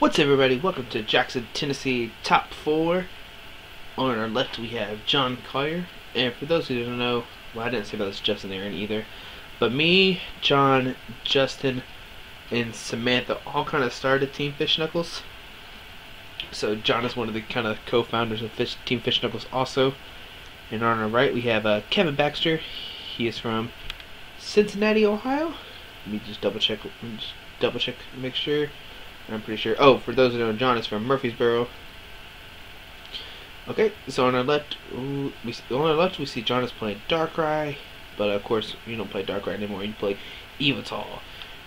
What's up, everybody? Welcome to Jackson, Tennessee Top 4. On our left we have John Collier. And for those who don't know, well, I didn't say about this Justin Aaron either, but me, John, Justin, and Samantha all kind of started Team Fish Knuckles. So John is one of the kind of co-founders of Team Fish Knuckles also. And on our right we have Kevin Baxter. He is from Cincinnati, Ohio. Let me just double check and make sure. I'm pretty sure. Oh, for those who don't know, John is from Murfreesboro. Okay, so on our left, we see John is playing Darkrai, but of course you don't play Darkrai anymore. You play Yveltal.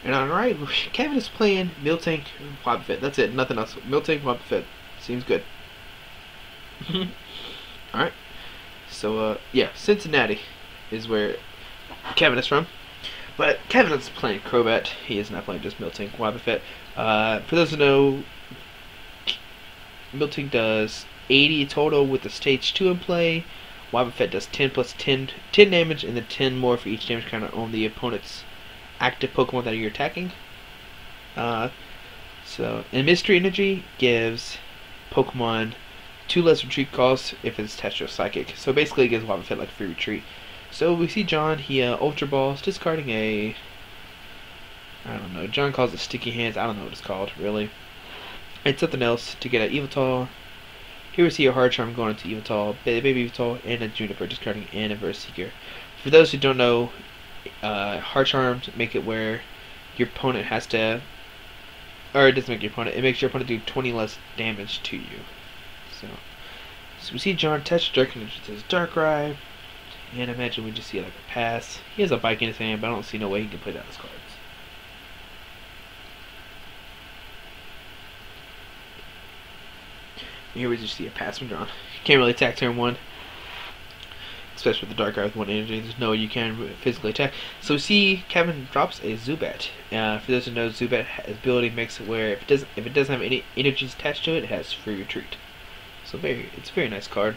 And on our right, Kevin is playing Miltank, Wobbuffet. That's it, nothing else. Miltank, Wobbuffet. Seems good. All right. So yeah, Cincinnati is where Kevin is from. But Kevin is playing Crobat. He is not playing just Miltank, Wobbuffet. For those who know, Miltank does 80 total with the stage 2 in play. Wobbuffet does 10 plus 10 damage, and then 10 more for each damage counter on the opponent's active Pokemon that you're attacking. And Mystery Energy gives Pokemon 2 less retreat calls if it's attached to a Psychic. So basically it gives Wobbuffet like a free retreat. So we see John, he Ultra Balls, discarding a, I don't know, John calls it Sticky Hands, I don't know what it's called, really. It's something else to get an Yveltal. Here we see a Hard Charm going into Yveltal, Baby Yveltal, and a Juniper, discarding an Inverse Seeker. For those who don't know, Hard Charms make it where your opponent has to, or it doesn't make your opponent, it makes your opponent do 20 less damage to you. So we see John touch Dark Energy to his Darkrai. And I imagine we just see like a pass. He has a bike in his hand, but I don't see no way he can play down his cards. And here we just see a pass from John. Can't really attack turn 1. Especially with the Darkrai with 1 energy. There's no way you can physically attack. So we see Kevin drops a Zubat. For those who know, Zubat's ability makes it where if it doesn't have any energies attached to it, it has free retreat. So it's a very nice card.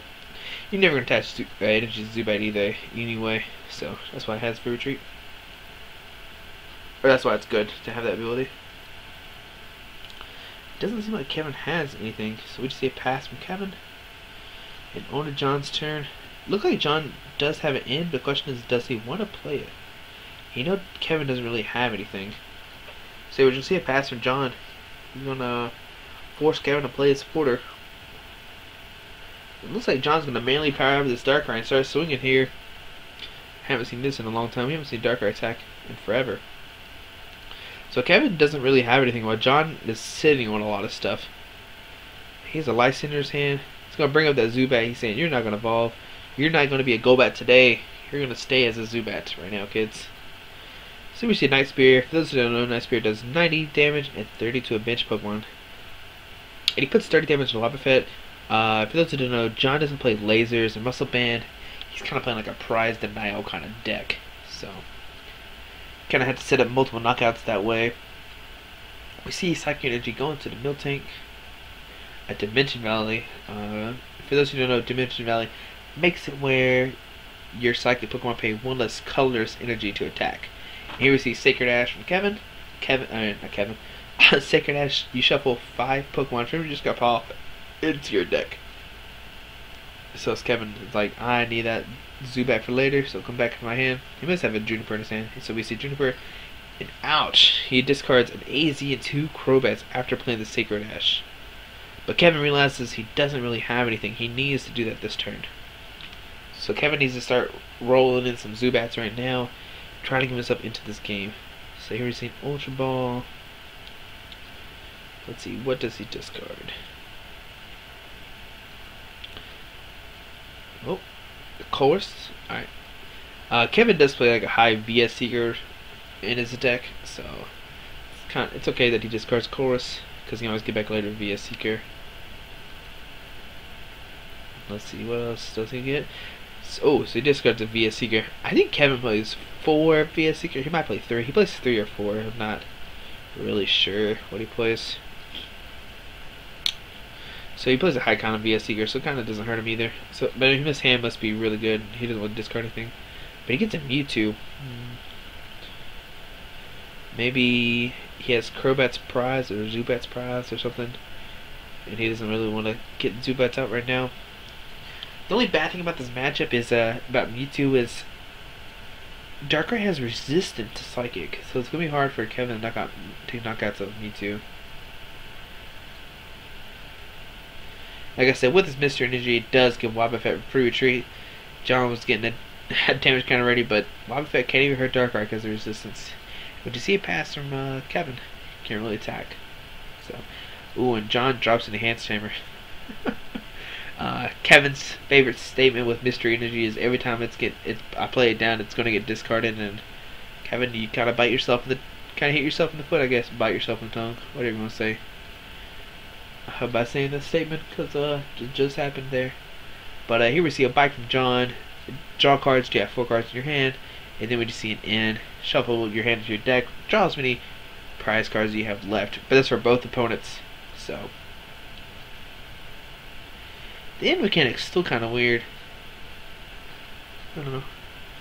You're never going to attach energy to Zubat either, anyway, so that's why it has free retreat. Or that's why it's good to have that ability. It doesn't seem like Kevin has anything, so we just see a pass from Kevin. And on to John's turn. Looks like John does have it in, but the question is, does he want to play it? You know Kevin doesn't really have anything. So we just see a pass from John. He's going to force Kevin to play his supporter. It looks like John's going to manually power up this Darkrai and start swinging here. Haven't seen this in a long time. We haven't seen Darkrai attack in forever. So Kevin doesn't really have anything, while John is sitting on a lot of stuff. He has a Lysander in his hand. He's going to bring up that Zubat. He's saying, you're not going to evolve. You're not going to be a Golbat today. You're going to stay as a Zubat right now, kids. So we see a Night Spear. For those who don't know, Night Spear does 90 damage and 30 to a bench Pokemon. And he puts 30 damage to Wobbuffet. For those who don't know, John doesn't play lasers and muscle band. He's kind of playing like a prize denial kind of deck. So, kind of had to set up multiple knockouts that way. We see Psychic Energy going to the Miltank at Dimension Valley. For those who don't know, Dimension Valley makes it where your Psychic Pokemon pay 1 less colorless energy to attack. And here we see Sacred Ash from Kevin. Not Kevin. Sacred Ash, you shuffle 5 Pokemon from just got pop into your deck. So it's Kevin is like, I need that Zubat for later, so come back to my hand. He must have a Juniper in his hand. So we see Juniper, and ouch, he discards an AZ and 2 Crobats after playing the Sacred Ash. But Kevin realizes he doesn't really have anything. He needs to do that this turn. So Kevin needs to start rolling in some Zubats right now, trying to get himself into this game. So here we see an Ultra Ball. Let's see, what does he discard? Oh, of course. Alright. Kevin does play like a high VS Seeker in his deck, so it's okay that he discards Chorus, because he can always get back later with VS Seeker. Let's see, what else does he get? So he discards a VS Seeker. I think Kevin plays 4 VS Seeker. He might play 3. He plays 3 or 4. I'm not really sure what he plays. So he plays a high kind of VS Seeker, so it kind of doesn't hurt him either. So, but his hand must be really good. He doesn't want to discard anything. But he gets a Mewtwo. Maybe he has Crobat's prize or Zubat's prize or something, and he doesn't really want to get Zubats out right now. The only bad thing about this matchup is about Mewtwo is Darkrai has resistance to Psychic, so it's gonna be hard for Kevin to knock out some Mewtwo. Like I said, with his Mr. Energy, it does give Wobbuffet free retreat. John was getting a damage counter ready, but Wobbuffet can't even hurt Darkrai because of resistance. But you see a pass from Kevin, can't really attack. So, ooh, and John drops in the Hand Chamber. Kevin's favorite statement with Mystery Energy is every time I play it down, it's gonna get discarded. And Kevin, you kind of hit yourself in the foot, I guess. Bite yourself in the tongue, whatever you want to say. By saying that statement, because it just happened there. But here we see a bite from John. Draw cards. You have 4 cards in your hand, and then we just see an N. Shuffle your hand into your deck. Draw as many prize cards as you have left. But that's for both opponents. So the end mechanic's still kind of weird. I don't know.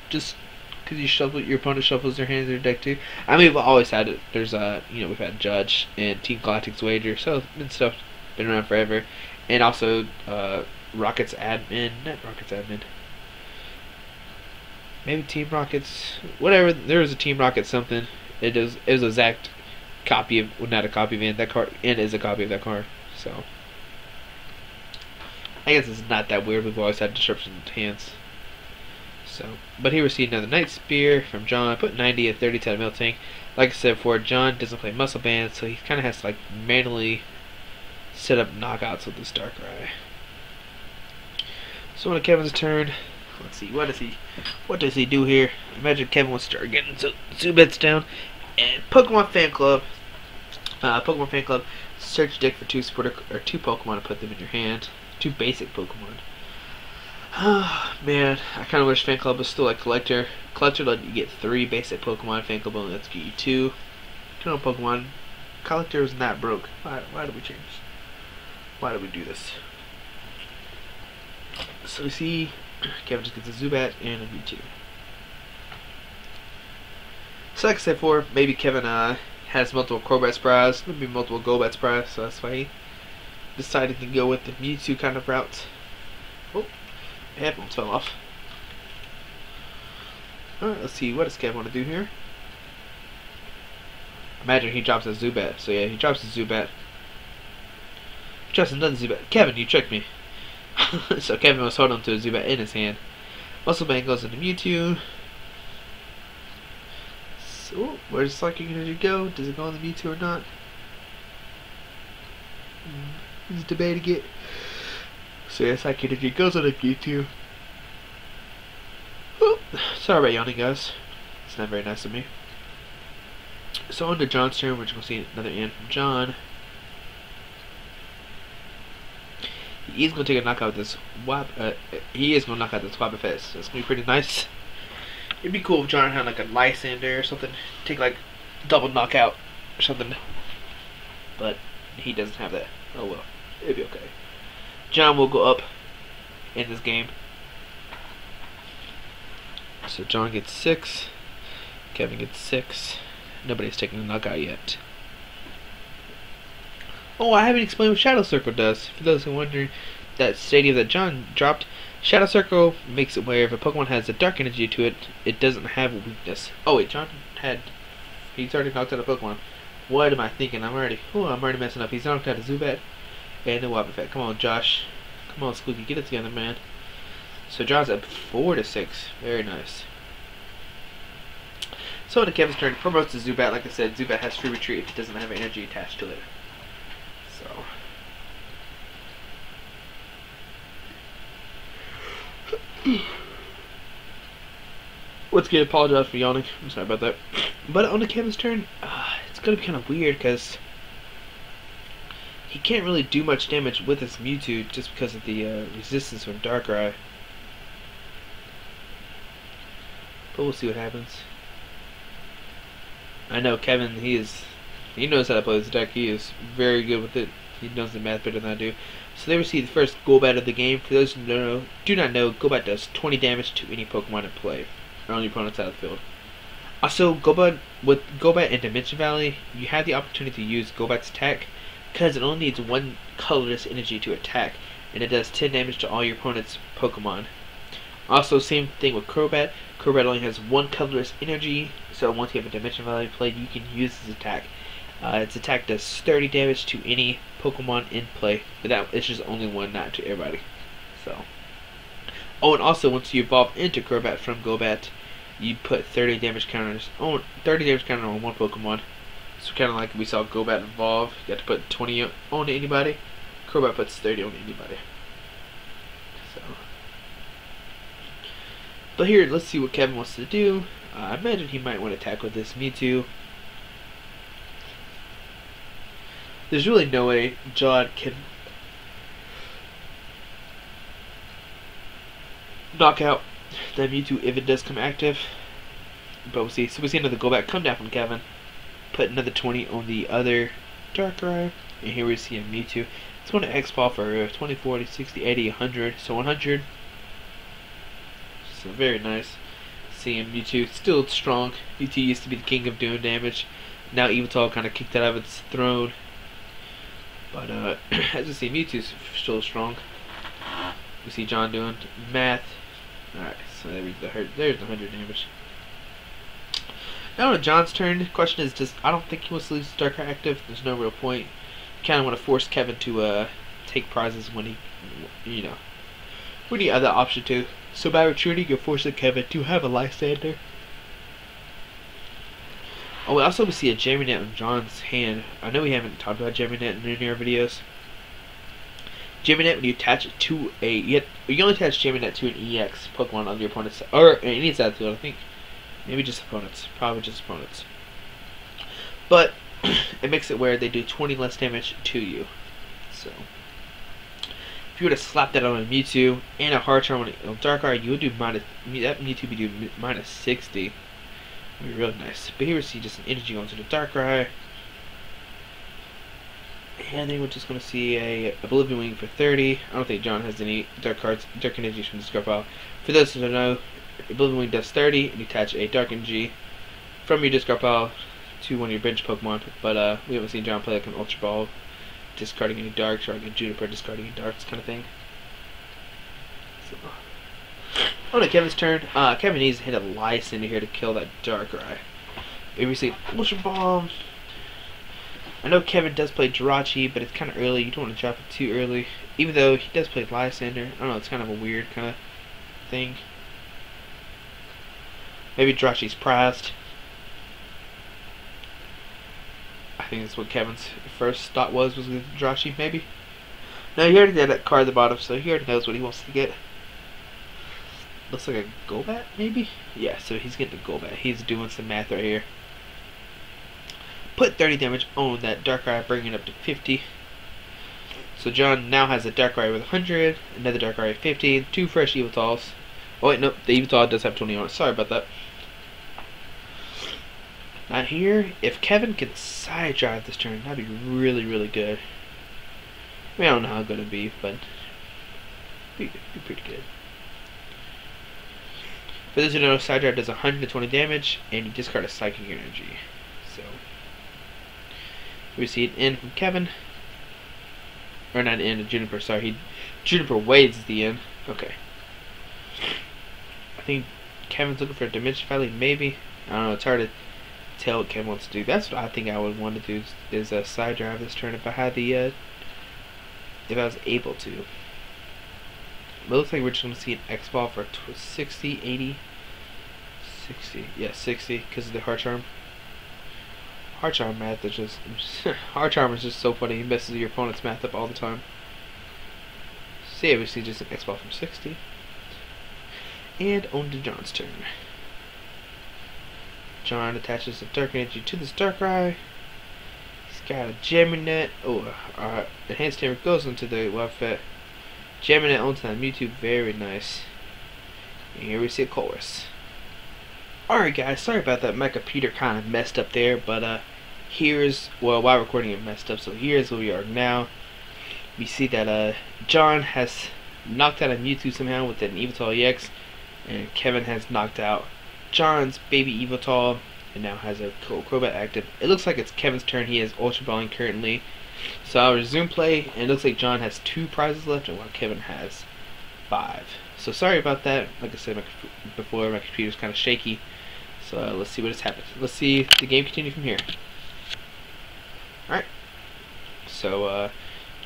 Just because your opponent shuffles their hands in their deck too. I mean, we've always had it. There's we've had Judge and Team Galactic's Wager, so and stuff been around forever. And also Rocket's admin, not Rocket's admin. Maybe Team Rocket's, whatever. There was a Team Rocket something. It was an exact copy of, well, not a copy of it. That card, and is a copy of that card. So I guess it's not that weird. We've always had disruption in hands. So, but here we see another Night Spear from John. Put 90 at 30 to the Mill Tank. Like I said before, John doesn't play Muscle Band, so he kind of has to like manually set up knockouts with this Darkrai. So on Kevin's turn, let's see, what does he do here? Imagine Kevin wants to start getting Zubats down. And Pokemon Fan Club, search deck for 2 Pokemon and put them in your hand. 2 basic Pokemon. Oh man, I kind of wish Fan Club was still like Collector. Collector let you get 3 basic Pokemon. Fan Club only lets you get 2. Turn on Pokemon. Collector is not broke. Why did we change? Why did we do this? So we see Kevin just gets a Zubat and a Mewtwo. So like I said before, maybe Kevin has multiple Crobat prize, maybe multiple Golbat prize, so that's why he decided to go with the Mewtwo kind of route. Oh, headphones fell off. Alright, let's see, what does Kevin want to do here? Imagine he drops a Zubat. So yeah, he drops a Zubat. He drops another Zubat. Kevin, you tricked me. So Kevin was holding on to a Zubat in his hand. Muscle Band goes into Mewtwo. So, where does Psychic Energy go? Does it go on the Mewtwo or not? He's debating it. So yeah, Psychic Energy goes on the Mewtwo. Oh, sorry about yawning, guys. It's not very nice of me. So on to John's turn, we're just going to see another N from John. He's going to take a knockout with this he is going to knock out this Wobbuffet. So it's going to be pretty nice. It'd be cool if John had like a Lysander or something. Take like double knockout or something. But he doesn't have that. Oh well. It'll be okay. John will go up in this game. So John gets 6. Kevin gets 6. Nobody's taken a knockout yet. Oh, I haven't explained what Shadow Circle does. For those who are wondering, that stadium that John dropped, Shadow Circle makes it where if a Pokemon has a dark energy to it, it doesn't have a weakness. Oh wait, he's already knocked out a Pokemon. What am I thinking? I'm already messing up. He's knocked out a Zubat and a Wobbuffet. Come on, Josh. Come on, Squeaky, get it together, man. So John's up 4-6. Very nice. So into Kevin's turn, promotes the Zubat. Like I said, Zubat has free retreat if it doesn't have energy attached to it. So once again, apologize for yawning. I'm sorry about that. But on the Kevin's turn, it's gonna be kind of weird because he can't really do much damage with his Mewtwo just because of the resistance from Darkrai. But we'll see what happens. I know Kevin, he knows how to play this deck. He is very good with it. He knows the math better than I do. So there we see the first Golbat of the game. For those who do not know, Golbat does 20 damage to any Pokemon in play, or on your opponent's out of the field. Also, Gobat in Dimension Valley, you have the opportunity to use Gobat's attack because it only needs one colorless energy to attack, and it does 10 damage to all your opponent's Pokemon. Also, same thing with Crobat. Crobat only has one colorless energy, so once you have a Dimension Valley played, you can use its attack. Its attack does 30 damage to any Pokemon in play, but that is just only one, not to everybody. So, oh, and also once you evolve into Crobat from Gobat, you put 30 damage counters on 30 damage counter on one Pokemon. So kind of like we saw Gobat evolve, you got to put 20 on anybody. Crobat puts 30 on anybody. So, but here, let's see what Kevin wants to do. I imagine he might want to attack with this Mewtwo. There's really no way John can knock out the Mewtwo if it does come active. But we'll see. So we see another Gobat come down from Kevin. Put another 20 on the other Darkrai. And here we see a Mewtwo. It's going to X-Ball for 20, 40, 60, 80, 100. So 100. So very nice. Seeing Mewtwo still strong. Mewtwo used to be the king of doing damage. Now Yveltal kind of kicked it out of its throne. But as you see, Mewtwo's still strong. We see John doing math. Alright, so there's the 100 damage. Now on John's turn, the question is just, I don't think he wants to leave Darkrai active. There's no real point. You kind of want to force Kevin to take prizes when he, you know, when he had the option to. So by retreating, you're forcing Kevin to have a Lysander. Oh, we also see a Geminate on John's hand. I know we haven't talked about Geminate in any of our videos. Geminate, when you attach it to a, you only attach Geminate to an EX Pokemon on your opponent's, or any side field, I think. Maybe just opponents. Probably just opponents. But it makes it where they do 20 less damage to you. So, if you were to slap that on a Mewtwo and a Hard Charm on a Darkrai, you would do minus, that Mewtwo would do minus 60. Be really nice. But here we see just an energy going to the Darkrai. And then we're just going to see a Oblivion Wing for 30. I don't think John has any dark energies from this card file. For those who don't know, Oblivion Wing does 30, and you attach a Dark Energy from your discard pile to one of your bench Pokemon. But we haven't seen John play like an Ultra Ball, discarding any darks, or like a Juniper discarding any darks kind of thing. So, on to Kevin's turn. Kevin needs to hit a Lysander here to kill that Darkrai. Maybe we see Ultra Ball. I know Kevin does play Jirachi, but it's kind of early. You don't want to drop it too early. Even though he does play Lysander. I don't know, it's kind of a weird kind of thing. Maybe Jirachi's prized. I think that's what Kevin's first thought was with Jirachi, maybe. No, he already had that card at the bottom, so he already knows what he wants to get. Looks like a Golbat, maybe? Yeah, so he's getting a Golbat. He's doing some math right here. Put 30 damage on that Darkrai, bringing it up to 50. So John now has a Darkrai with 100, another Darkrai with 50, 2 fresh Yveltals. Oh wait, nope, the Yveltal does have 20 on it. Sorry about that. Now here, if Kevin can side drive this turn, that'd be really, really good. I mean, I don't know how good it'd be, but it'd be pretty good. For those who don't know, side drive does 120 damage, and you discard a Psychic Energy. So we see an N from Kevin. Or not an N, a Juniper, sorry. Juniper wades the N. Okay. I think Kevin's looking for a Dimension Valley, maybe. I don't know, it's hard to tell what Kevin wants to do. That's what I think I would want to do, is a side drive this turn if I had the, if I was able to. But it looks like we're just going to see an X-Ball for 60, 80, 60. Yeah, 60, because of the Heart Charm. Heart Charm math is just Heart Charm is just so funny. He messes your opponent's math up all the time. So yeah, we see just an X-Ball from 60. And on to John's turn. John attaches a Dark Energy to this Darkrai. He's got a Geminate. Oh, Enhanced Tamer goes into the Wildfit. Geminate onto that Mewtwo. Very nice. And here we see a Chorus. Alright guys, sorry about that. My computer kind of messed up there, but here's, well, while recording it messed up, so here's where we are now. We see that John has knocked out a Mewtwo somehow with an Yveltal EX, and Kevin has knocked out John's baby Yveltal. and now has a Crobat active. It looks like it's Kevin's turn. He has Ultra Balling currently. So I'll resume play, and it looks like John has 2 prizes left, and while Kevin has 5. So sorry about that. Like I said before, my computer's kind of shaky. So let's see what has happened. Let's see the game continue from here. Alright. So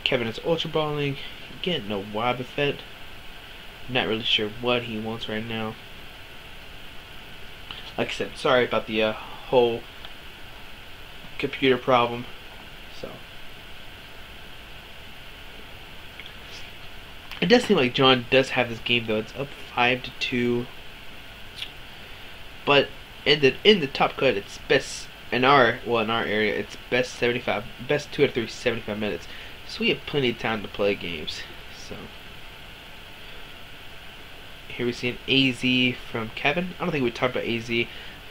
Kevin is Ultra Balling. Again, no Wobbuffet. Not really sure what he wants right now. Like I said, sorry about the whole computer problem. So it does seem like John does have this game though. It's up 5-2. But in the top cut, it's best in our area. It's best 2 out of 3 75 minutes. So we have plenty of time to play games. So here we see an AZ from Kevin. I don't think we talked about AZ,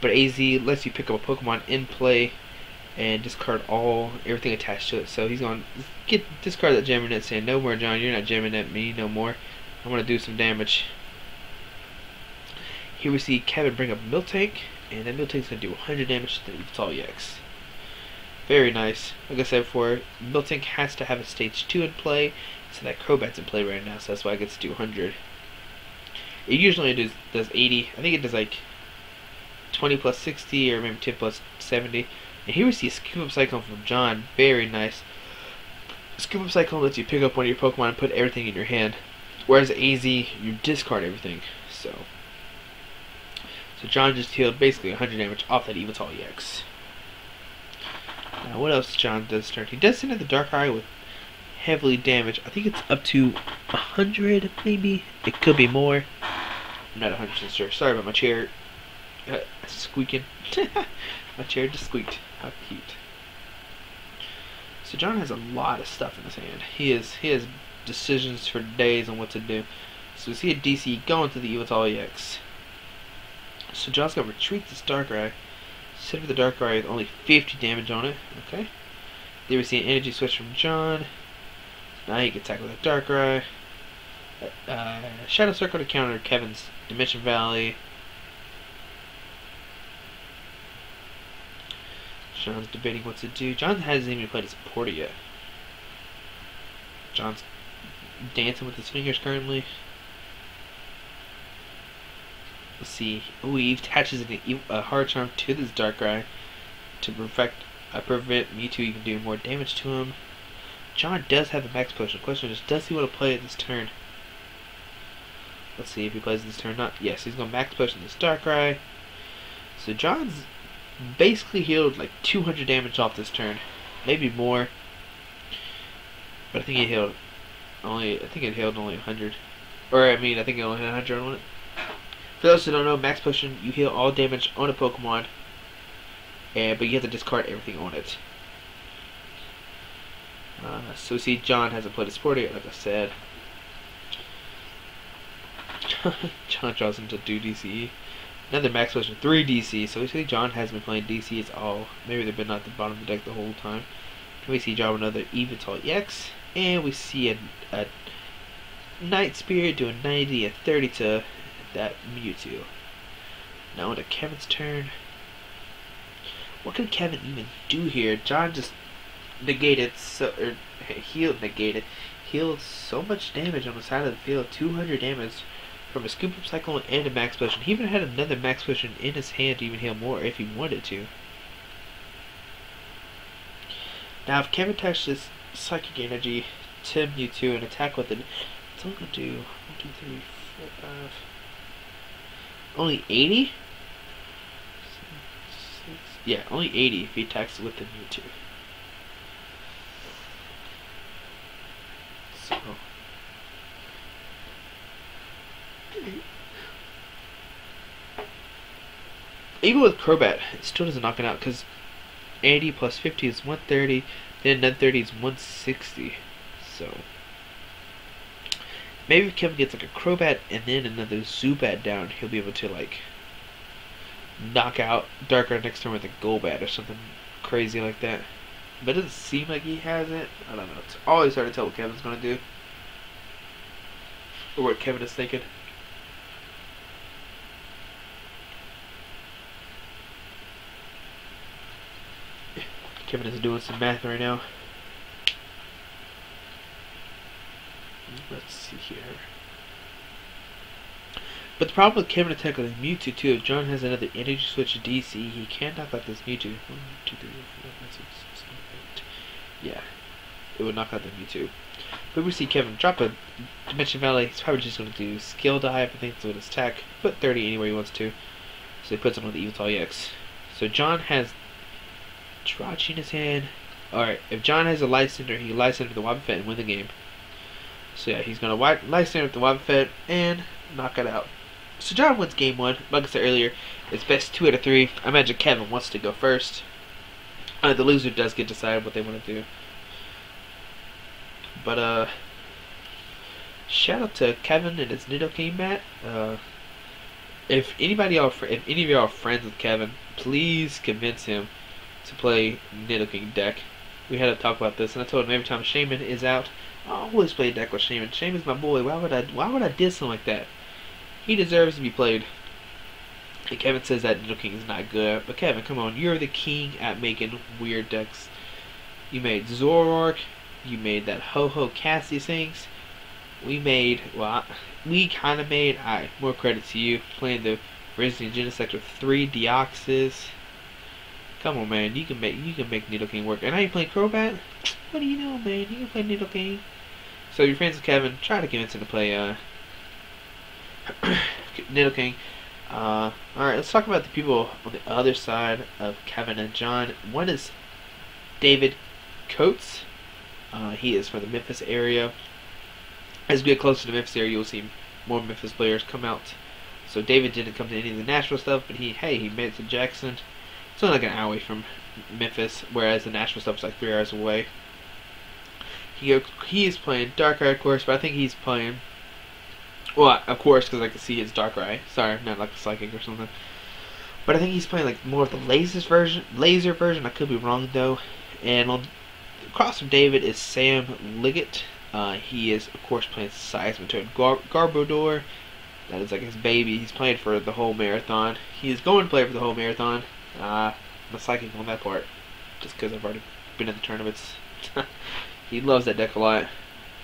but AZ lets you pick up a Pokemon in play and discard everything attached to it. So he's going to discard that jamming net, saying, "No more, John. You're not jamming at me no more. I'm going to do some damage." Here we see Kevin bring up Miltank, and that Miltank's going to do 100 damage to the Yveltal EX. Very nice. Like I said before, Miltank has to have a stage 2 in play, so that Crobat's in play right now, so that's why it gets to do 100. It usually does 80. I think it does like 20 plus 60 or maybe 10 plus 70. And here we see a Scoop Up Cyclone from John. Very nice. Scoop Up Cyclone lets you pick up one of your Pokemon and put everything in your hand. Whereas AZ, you discard everything. So John just healed basically 100 damage off that Yveltal EX. Now what else John does start? He does send out the Darkrai with heavily damaged. I think it's up to 100 maybe. It could be more. I'm not 100% sure. Sorry about my chair squeaking. My chair just squeaked. How cute. So John has a lot of stuff in his hand. He has decisions for days on what to do. So we see a DC going to the Yveltal EX. So John's gonna retreat this Darkrai. Set up the Darkrai with only 50 damage on it. Okay. Then we see an energy switch from John. Now he can attack with a Darkrai. Shadow Circle to counter Kevin's Dimension Valley. John's debating what to do. John hasn't even played his Porter yet. John's dancing with his fingers currently. Let's see. Ooh, he attaches a Hard Charm to this Darkrai to prevent Mewtwo even doing more damage to him. John does have a Max Potion. The question is, does he want to play it this turn? Let's see if he plays this turn. Not yes, he's going to Max Potion this Darkrai. So John's basically healed like 200 damage off this turn, maybe more. But I think it healed only 100. Or I think it only had 100 on it. For those who don't know, Max Potion, you heal all damage on a Pokemon, but you have to discard everything on it. So we see John hasn't played a sport yet, like I said. John draws him to 2 DCE. Another Max Potion, 3 DC. So we see John has been playing DC. It's all. Maybe they've been at the bottom of the deck the whole time. And we see John another Yveltal EX. And we see a Night Spirit doing 90 and 30 to that Mewtwo. Now on to Kevin's turn. What can Kevin even do here? John just negated healed so much damage on the side of the field. 200 damage from a Scoop Up Cyclone and a Max Potion. He even had another Max Potion in his hand to even heal more if he wanted to. Now if Kevin touched this Psychic Energy to Mewtwo and attack with it, it's only going to do 1, 2, 3, 4, 5. Only 80? Yeah, only 80 if he attacks with the Mewtwo. So even with Crobat, it still doesn't knock it out because 80 plus 50 is 130, then another 30 is 160. So maybe if Kevin gets like a Crobat and then another Zubat down, he'll be able to like knock out Darkrai next turn with a Golbat or something crazy like that. But it doesn't seem like he has it. I don't know. It's always hard to tell what Kevin's gonna do. Or what Kevin is thinking. Kevin is doing some math right now. Let's see here. But the problem with Kevin attacking with Mewtwo too, if John has another energy switch DC, he can't knock out this Mewtwo. 1, 2, 3, 4, 5, 6, 7, 8. Yeah, it would knock out the Mewtwo. But we see Kevin drop a Dimension Valley. He's probably just going to do Skill Dive. I think that's what his attack. Put 30 anywhere he wants to. So he puts him on the Yveltal EX. So John has Jirachi in his hand. Alright, if John has a Light Center, he can Light Center with the Wobbuffet and win the game. So yeah, he's going to Light Center with the Wobbuffet and knock it out. So John wins game 1. Like I said earlier, it's best 2 out of 3. I imagine Kevin wants to go first. The loser does get to decide what they want to do. But shout out to Kevin and his Nidoking mat. If any of y'all are friends with Kevin, please convince him to play Nidoking deck. We had to talk about this, and I told him every time Shaman is out, I always play a deck with Shaman. Shaman's my boy. Why would I diss him like that? He deserves to be played. And Kevin says that Nidoking is not good, but Kevin, come on, you're the king at making weird decks. You made Zoroark. You made that Ho-Ho Cassie things. We kind of made, more credit to you, playing the Resident Genesect with 3 Deoxys. Come on, man, you can make Nidoking work. And now you playing Crobat? What do you know, man? You can play Nidoking. So your friends with Kevin, try to convince him to play Nidoking. Alright, let's talk about the people on the other side of Kevin and John. One is David Coates. He is from the Memphis area. As we get closer to the Memphis area, you'll see more Memphis players come out. So David didn't come to any of the Nashville stuff, but he made it to Jackson. It's only like an hour away from Memphis, whereas the Nashville stuff is like 3 hours away. He is playing Darkrai, of course, but I think he's playing... Well, of course, because I can see his Darkrai. Sorry, not like a Psychic or something. But I think he's playing like more of the laser version. I could be wrong, though. And across from David is Sam Liggett. He is, of course, playing Seismitoad Garbodor. That is like his baby. He's playing for the whole marathon. He is going to play for the whole marathon. I'm a Psychic on that part, just because I've already been in the tournaments. He loves that deck a lot.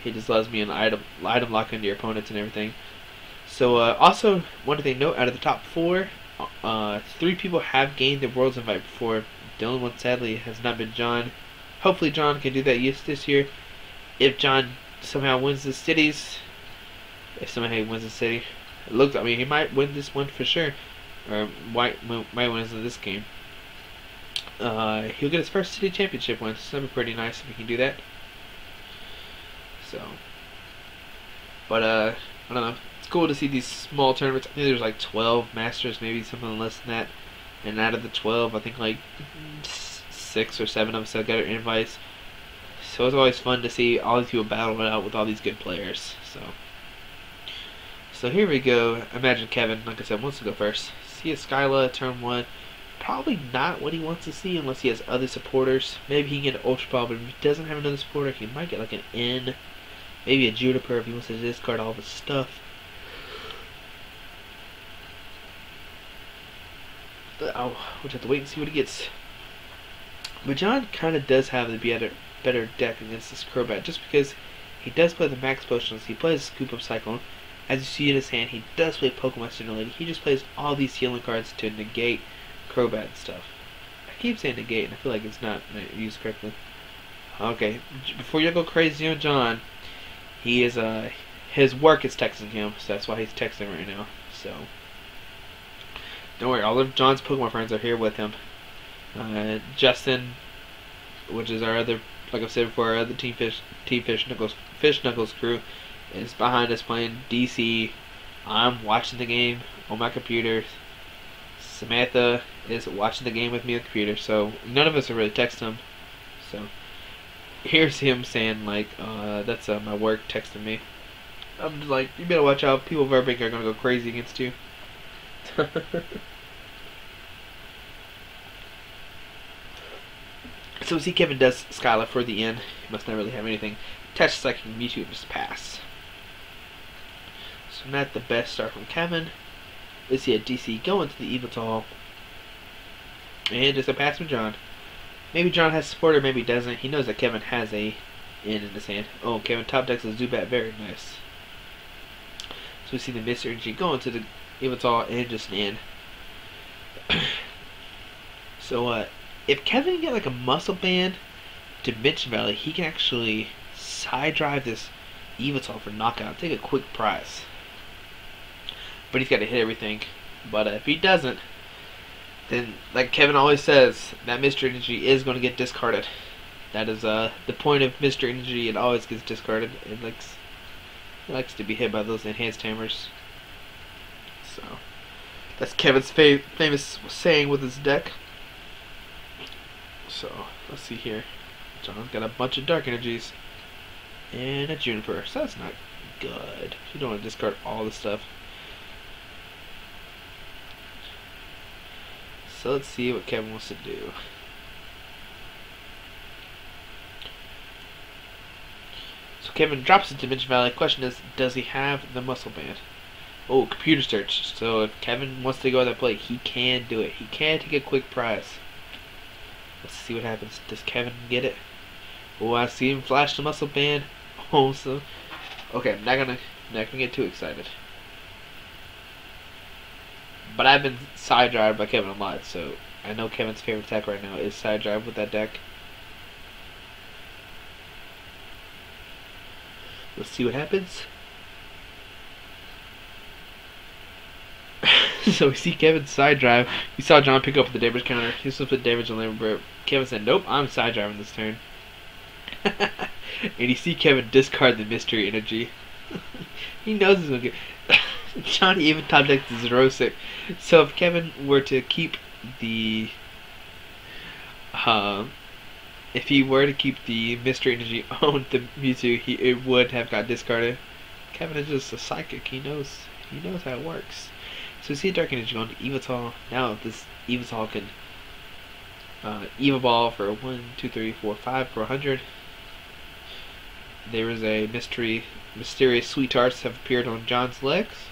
He just loves being item lock into your opponents and everything. So, also, one thing to note, out of the top 4, 3 people have gained the World's Invite before. The only one, sadly, has not been John. Hopefully John can do that this year. If John somehow wins the cities, it looks, I mean, he might win this one for sure, or might win this game. He'll get his first city championship win, so that'd be pretty nice if he can do that. So, but I don't know. It's cool to see these small tournaments. I think there's like 12 Masters, maybe something less than that. And out of the 12, I think like 6 or 7 of us have got our invites. So it's always fun to see all these people battle it out with all these good players. So here we go. Imagine Kevin, like I said, wants to go first. See a Skyla turn 1. Probably not what he wants to see unless he has other supporters. Maybe he can get an Ultra Ball, but if he doesn't have another supporter, he might get like an N. Maybe a Juniper if he wants to discard all of his stuff. We'll have to wait and see what he gets. But John kind of does have the better deck against this Crobat, just because he does play the Max Potions. He plays Scoop Up Cyclone. As you see in his hand, he does play Pokemon Stimulator. He just plays all these healing cards to negate Crobat and stuff. I keep saying negate, and I feel like it's not used correctly. Okay, before you go crazy on John, he is his work is texting him, so that's why he's texting right now. So don't worry, all of John's Pokemon friends are here with him. Justin, which is our other, like I've said before, our other Team Fish Knuckles crew, is behind us playing DC. I'm watching the game on my computer. Samantha is watching the game with me on the computer, so none of us are really texting him. So here's him saying like, that's my work texting me. I'm just like, you better watch out, people of Burbank are gonna go crazy against you. So see, Kevin does Skyla for the end. He must not really have anything. Touch Psychic Mewtwo just pass. So not the best start from Kevin. Let's see a DC going to the Yveltal. And just a pass from John. Maybe John has support or maybe he doesn't. He knows that Kevin has a in his hand. Oh, Kevin top decks a Zubat. Very nice. So we see the Mr. Energy going to the Yveltal and just an in. So if Kevin can get like a Muscle Band Dimension Valley, he can actually side drive this Yveltal for knockout. Take a quick prize. But he's got to hit everything. But if he doesn't, then like Kevin always says, that Mr. Energy is going to get discarded. That is the point of Mr. Energy. It always gets discarded. It likes to be hit by those enhanced hammers. So that's Kevin's famous saying with his deck. So let's see here. John's got a bunch of dark energies and a Juniper, so that's not good. You don't want to discard all the stuff. So let's see what Kevin wants to do. So Kevin drops into Dimension Valley. Question is, does he have the Muscle Band? Oh, computer search. So if Kevin wants to go that play, he can do it. He can take a quick prize. Let's see what happens. Does Kevin get it? Oh, I see him flash the Muscle Band. Oh, so okay, I'm not gonna get too excited. But I've been side drive by Kevin a lot, so I know Kevin's favorite attack right now is side drive with that deck. Let's see what happens. So we see Kevin side drive. We saw John pick up the damage counter. He's supposed to put damage on there, but Kevin said, nope, I'm side driving this turn. And you see Kevin discard the Mystery Energy. He knows he's going to get... Johnny even top decked the Xerosic. So if Kevin were to keep the... if he were to keep the Mystery Energy on the Mewtwo, it would have got discarded. Kevin is just a psychic. He knows how it works. So we see a Dark Energy going to Yveltal. Now this Yveltal can Evolve for 1, 2, 3, 4, 5 for 100. There is a mysterious sweethearts have appeared on John's legs.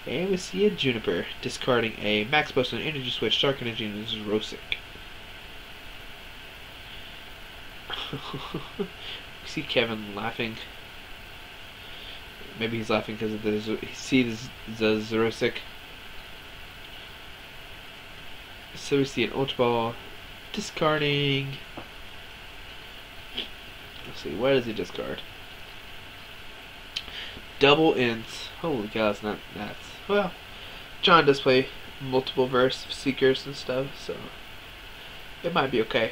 And we see a Juniper discarding a Max Post and Energy Switch, Dark Energy, and Xerosic. We see Kevin laughing. Maybe he's laughing because of he sees the Xerosic. So we see an Ultra Ball discarding. Let's see, what does he discard? Double Ints. Holy cow, that's not nuts. Well, John does play multiple verse seekers and stuff, so it might be okay.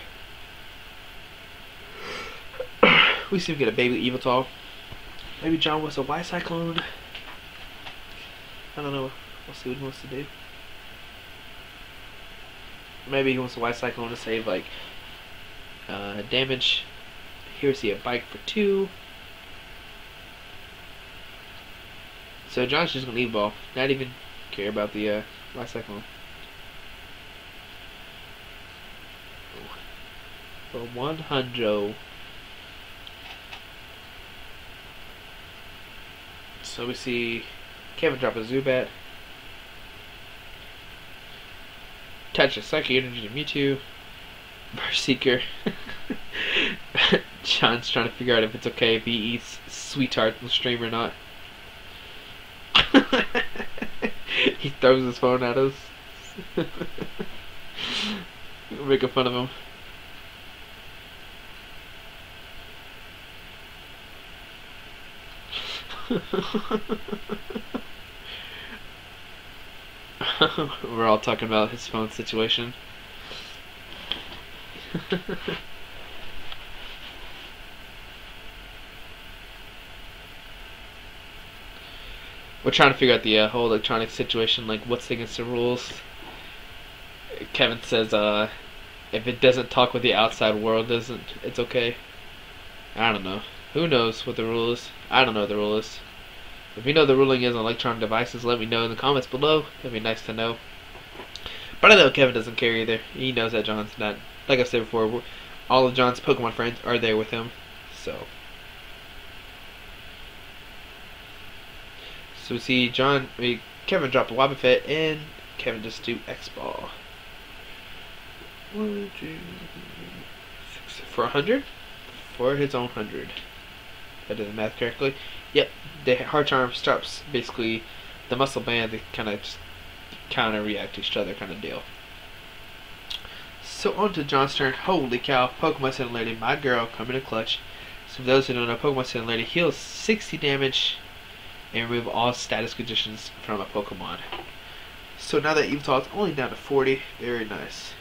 We see him get a baby Yveltal. Maybe John wants a Y Cyclone. I don't know. We'll see what he wants to do. Maybe he wants a Y Cyclone to save like damage. Here we see a bike for 2. So John's just gonna Evolve, not even care about the Y Cyclone. For 100. So we see Kevin drop a Zubat. Touch a Psychic Energy to Mewtwo. Seeker. John's trying to figure out if it's okay if he eats Sweetheart in the stream or not. He throws his phone at us. We're making fun of him. We're all talking about his phone situation. We're trying to figure out the whole electronic situation, like what's against the rules. Kevin says if it doesn't talk with the outside world, it's okay. I don't know. Who knows what the rule is? I don't know what the rule is. If you know the ruling is on electronic devices, let me know in the comments below. That'd be nice to know. But I know Kevin doesn't care either. He knows that John's not, like I said before, all of John's Pokemon friends are there with him. So we see Kevin drop a Wobbuffet and Kevin just do X-Ball. 1, 2, 6, for 100? For his own 100. If I did the math correctly. Yep, the hard charm stops basically the muscle band. They kind of just counter react to each other, kind of deal. So on to John's turn. Holy cow! Pokemon Similarity, my girl, coming in clutch. So for those who don't know, Pokemon Similarity heals 60 damage and remove all status conditions from a Pokemon. So now that Yveltal is only down to 40, very nice.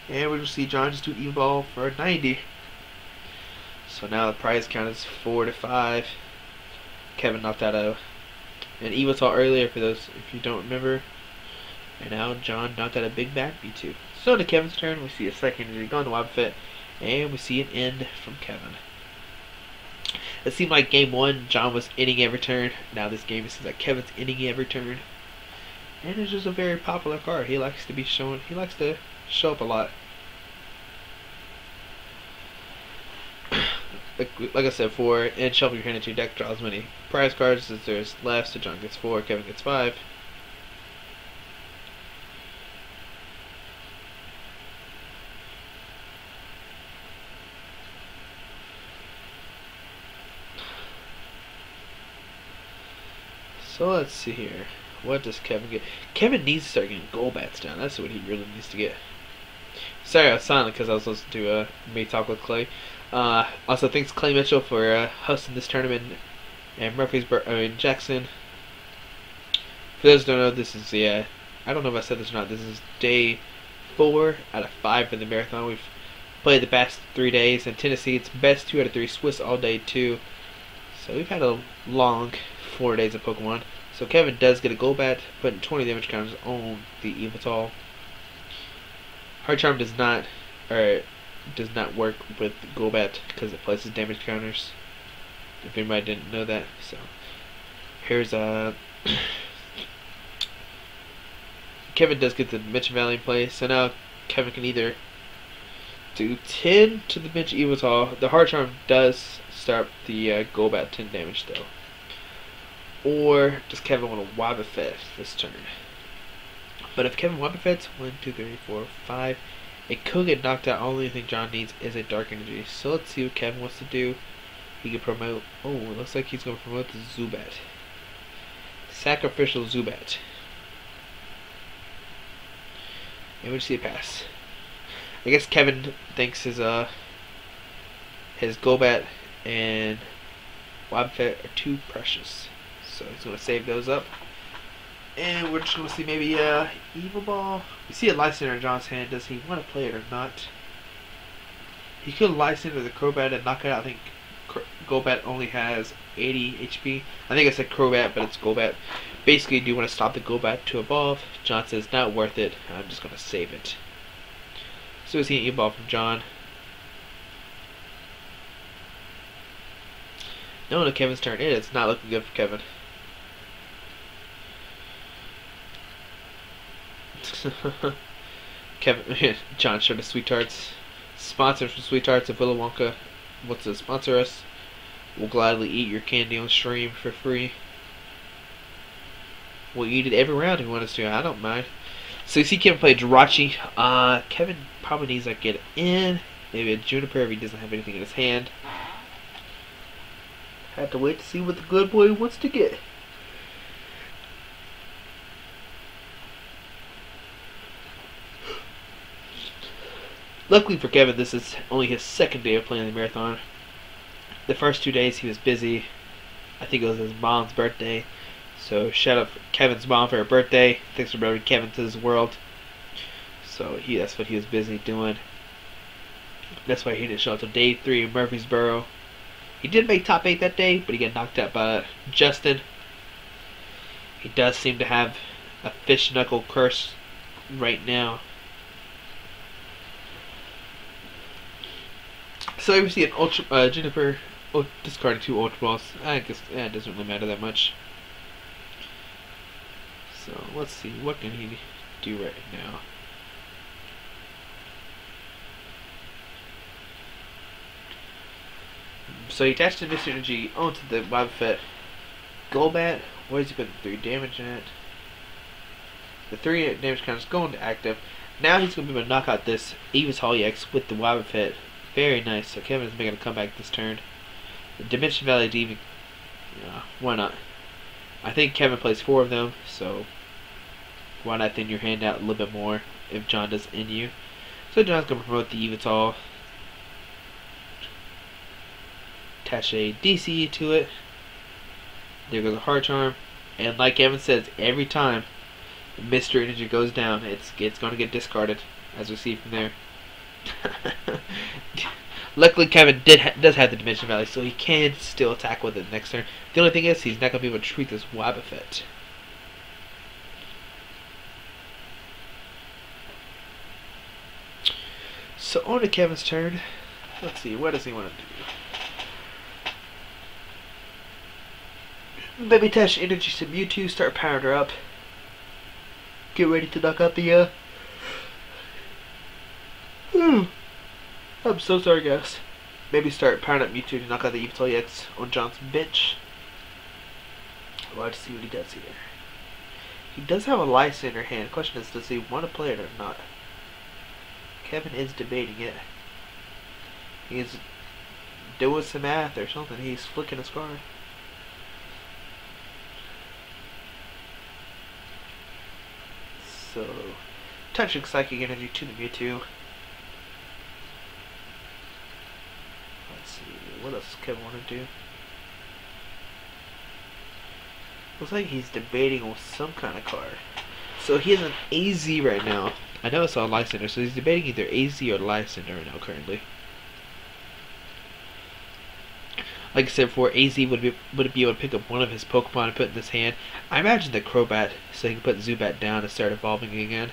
And we're going to see John just do Evolve for 90. So now the prize count is 4 to 5. Kevin knocked out an Yveltal earlier for those if you don't remember. And now John knocked out a big bad B2. So to Kevin's turn, we see a second energy going to Wobbuffet. And we see an end from Kevin. It seemed like game 1, John was inning every turn. Now this game, it seems like Kevin's inning every turn. And it's just a very popular card. He likes to be shown. He likes to show up a lot. Like I said, 4 and shuffle your hand into your deck. Draw as many prize cards as there's left. So John gets 4, Kevin gets 5. So let's see here. What does Kevin get? Kevin needs to start getting Golbats down. That's what he really needs to get. Sorry, I was silent because I was listening to me talk with Clay. Also, thanks Clay Mitchell for hosting this tournament, and Jackson. For those who don't know, this is the I don't know if I said this or not. This is day 4 out of 5 for the marathon. We've played the past 3 days in Tennessee. It's best 2 out of 3. Swiss all day 2. So we've had a long 4 days of Pokemon. So Kevin does get a Golbat, putting 20 damage counters on the Yveltal. Hard Charm does not work with Golbat because it places damage counters. If anybody didn't know that, so here's Kevin does get the Dimension Valley in play. So now Kevin can either do 10 to the bench Yveltal. The Hard Charm does start the Golbat 10 damage though. Or does Kevin want to Wobbuffet this turn? But if Kevin Wobbuffets 1, 2, 3, 4, 5, it could get knocked out. Only thing John needs is a Dark Energy. So let's see what Kevin wants to do. He can promote. Oh, it looks like he's going to promote the Zubat. Sacrificial Zubat. And we see a pass. I guess Kevin thinks his Golbat and Wobbuffet are too precious. So he's going to save those up. And we're just going to see maybe Evil Ball. We see a Lysander in John's hand. Does he want to play it or not? He could Lysander the Crobat and knock it out. I think Golbat only has 80 HP. I think I said Crobat, but it's Golbat. Basically, do you want to stop the Golbat to evolve? John says, not worth it. I'm just going to save it. So we see an Evolve from John. No, to Kevin's turn. It's not looking good for Kevin. John showed us Sweet Tarts. Sponsors from Sweet Tarts if Willow Wonka wants to sponsor us. We'll gladly eat your candy on stream for free. We'll eat it every round if you want us to. I don't mind. So you see Kevin play Jirachi. Kevin probably needs to get it in. Maybe a Juniper if he doesn't have anything in his hand. Have to wait to see what the good boy wants to get. Luckily for Kevin, this is only his second day of playing the marathon. The first 2 days he was busy. I think it was his mom's birthday. So shout out for Kevin's mom for her birthday. Thanks for bringing Kevin to this world. So that's what he was busy doing. That's why he didn't show up till day 3 in Murfreesboro. He did make top 8 that day, but he got knocked out by Justin. He does seem to have a fish knuckle curse right now. So we see an Ultra Juniper discarding 2 Ultra Balls. I guess it doesn't really matter that much. So let's see, what can he do right now? So he attached the Mr. Energy onto the Wobbuffet Golbat. What is he putting 3 damage in it? The 3 damage count is going to active. Now he's going to be able to knock out this Yveltal EX with the Wobbuffet. Very nice. So Kevin is making a comeback this turn. The Dimension Valley Demon. Yeah, why not? I think Kevin plays 4 of them, so why not thin your hand out a little bit more if John doesn't end you? So John's going to promote the Yveltal. Attach a DC to it. There goes a Hard Charm. And like Kevin says, every time Mr. Energy goes down, it's going to get discarded, as we see from there. Luckily, Kevin does have the Dimension Valley, so he can still attack with it next turn. The only thing is, he's not going to be able to treat this Wobbuffet. So on to Kevin's turn. Let's see, what does he want to do? Maybe attach energy to Mewtwo, start powering her up. Get ready to knock out the I'm so sorry, guys. Maybe start powering up Mewtwo to knock out the Yveltal EX on John's bench. We'll have to see what he does here. He does have a Lysander hand. The question is, does he want to play it or not? Kevin is debating it. He's doing some math or something. He's flicking his card. So, touching Psychic Energy to the Mewtwo. Let's see, what else does Kevin want to do? Looks like he's debating on some kind of card. So he has an AZ right now. I know it's on Lysander, so he's debating either AZ or Lysander right now currently. Like I said before, AZ would be able to pick up one of his Pokemon and put in his hand. I imagine the Crobat, so he can put Zubat down and start evolving again.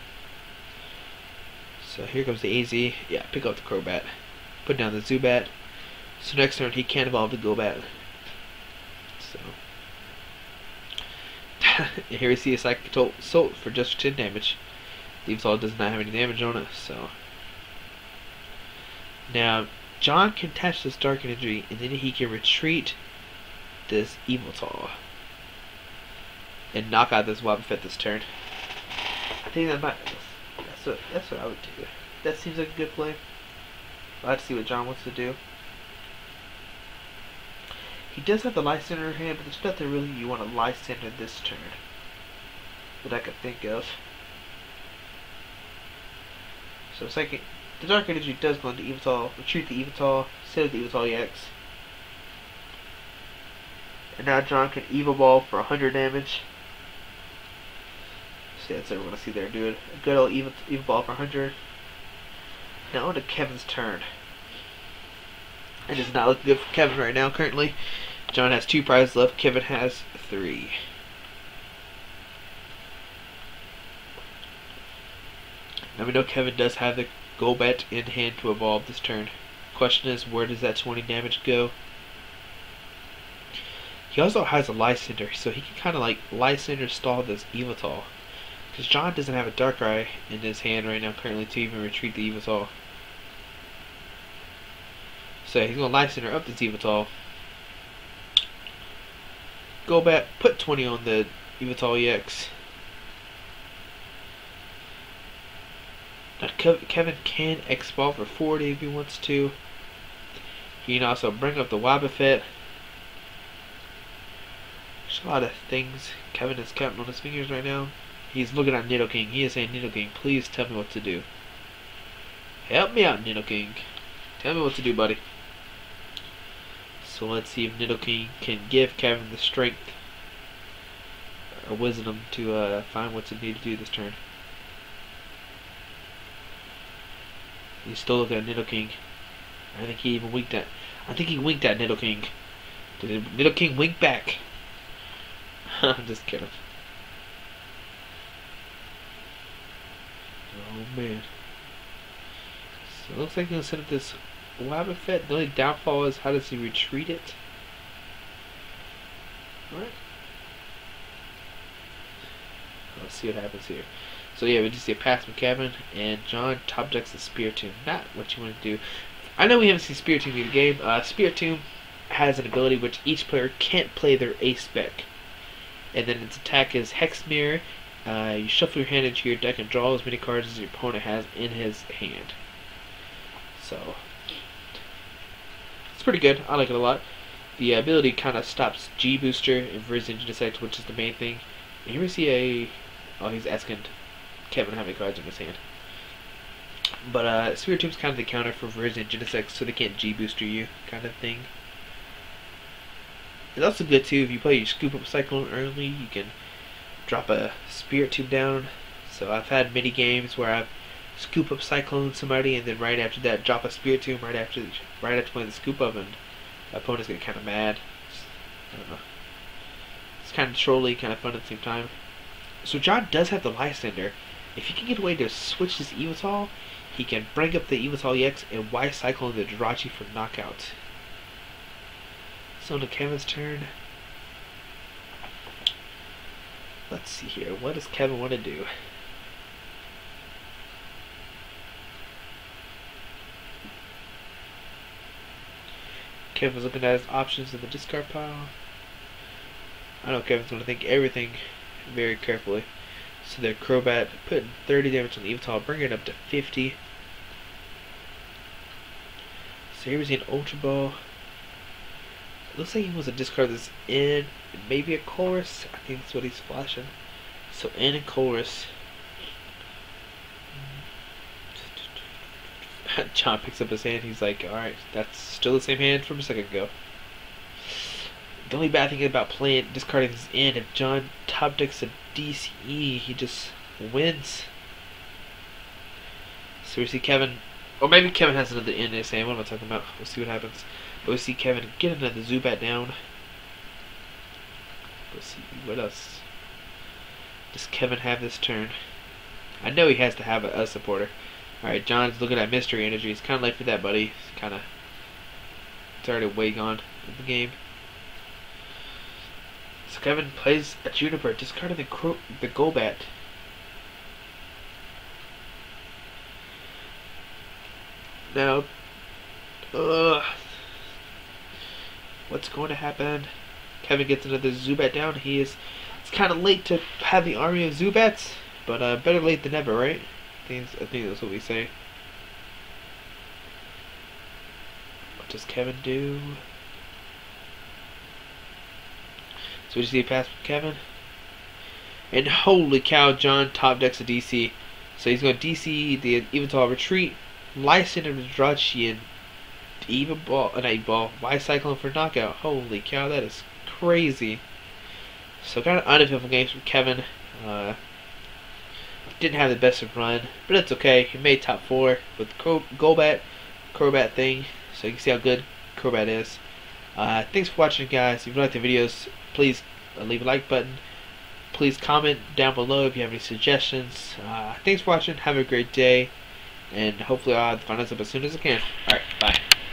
So here comes the AZ. Yeah, pick up the Crobat. Put down the Zubat. So next turn he can evolve the Golbat. So here we see a Psychic Assault for just 10 damage. The Yveltal does not have any damage on it, so now John can attach this Dark Energy, and then he can retreat this Yveltal and knock out this Wobbuffet this turn. I think that's what I would do. That seems like a good play. I'll have to see what John wants to do. He does have the Lysander in hand, but there's nothing really you want to Lysander this turn that I could think of. So second, the Dark Energy does go into Yveltal, retreat the Yveltal, save the Yveltal EX. And now John can Evo Ball for 100 damage. So that's what we're going to see there, dude. A good old Evo Ball for 100. Now on to Kevin's turn. It is not looking good for Kevin right now currently. John has 2 prizes left, Kevin has 3. Now we know Kevin does have the Golbat in hand to evolve this turn. Question is, where does that 20 damage go? He also has a Lysander, so he can kind of like Lysander stall this Yveltal. Because John doesn't have a Darkrai in his hand right now currently to even retreat the Yveltal. So he's going to Lysander up this Yveltal. Golbat, put 20 on the Yveltal EX. Now Kevin can X-Ball for 40 if he wants to. He can also bring up the Wobbuffet. There's a lot of things Kevin is counting on his fingers right now. He's looking at Nidoking. He is saying, Nidoking, please tell me what to do. Help me out, Nidoking. Tell me what to do, buddy. So let's see if Nidoking can give Kevin the strength or wisdom to find what to need to do this turn. He's still looking at Nidoking. I think he even winked at. I think he winked at Nidoking. Did Nidoking wink back? I'm just kidding. Oh man. So it looks like he's gonna set up this Wobbuffet. The only downfall is how does he retreat it? Alright. Let's see what happens here. So yeah, we just see a pass from Kevin, and John top decks the Spiritomb. Not what you want to do. I know we haven't seen Spiritomb in the game. Spiritomb has an ability which each player can't play their ace spec. And then its attack is Hex Mirror, You shuffle your hand into your deck and draw as many cards as your opponent has in his hand. So, it's pretty good. I like it a lot. The ability kind of stops G Booster and Virizion Genesect, which is the main thing. And here we see a... Oh, he's asking Kevin how many cards in his hand. But Spiritomb is kind of the counter for Virizion Genesect, so they can't G Booster you, kind of thing. It's also good too if you play your Scoop Up Cyclone early, you can drop a Spiritomb down. So I've had many games where I've Scoop Up Cyclone somebody and then right after that drop a Spiritomb right after playing the Scoop Up, and my opponents get kind of mad. I don't know. It's kind of trolly, kind of fun at the same time. So John does have the Lysander. If he can get away to switch his Yveltal, he can bring up the Yveltal EX and Y Cyclone the Jirachi for knockout. So on to Kevin's turn. Let's see here. What does Kevin want to do? Kevin's looking at his options in the discard pile. I know Kevin's going to think everything very carefully. So their Crobat putting 30 damage on the Yveltal, bringing it up to 50. So here we see an Ultra Ball. It looks like he wants to discard this in, maybe a Chorus. I think that's what he's flashing. So in and Chorus. John picks up his hand. He's like, alright, that's still the same hand from a second ago. The only bad thing about discarding this in, if John top decks a DCE, he just wins. So we see Kevin, or maybe Kevin has another in his hand. What am I talking about? We'll see what happens. But we see Kevin get another Zubat down. Let's see, what else does Kevin have this turn? I know he has to have a supporter. Alright, John's looking at Mystery Energy. It's kind of late for that, buddy. It's already way gone in the game. So Kevin plays a Juniper, discarding the Golbat. Now, what's going to happen? Kevin gets another Zubat down. It's kind of late to have the army of Zubats, but better late than never, right? I think that's what we say. What does Kevin do? So we just see a pass from Kevin. And holy cow, John top decks a DC. So he's going to DC the Yveltal Retreat, Lysander Jirachi, and Y Cyclone for knockout. Holy cow, that is crazy. So kind of uneventful games from Kevin. Didn't have the best of run, but it's okay. He made top 4 with Crobat thing, so you can see how good Crobat is. Thanks for watching, guys. If you like the videos, please leave a like button. Please comment down below if you have any suggestions. Thanks for watching. Have a great day, and hopefully I'll have the finals up as soon as I can. Alright, bye.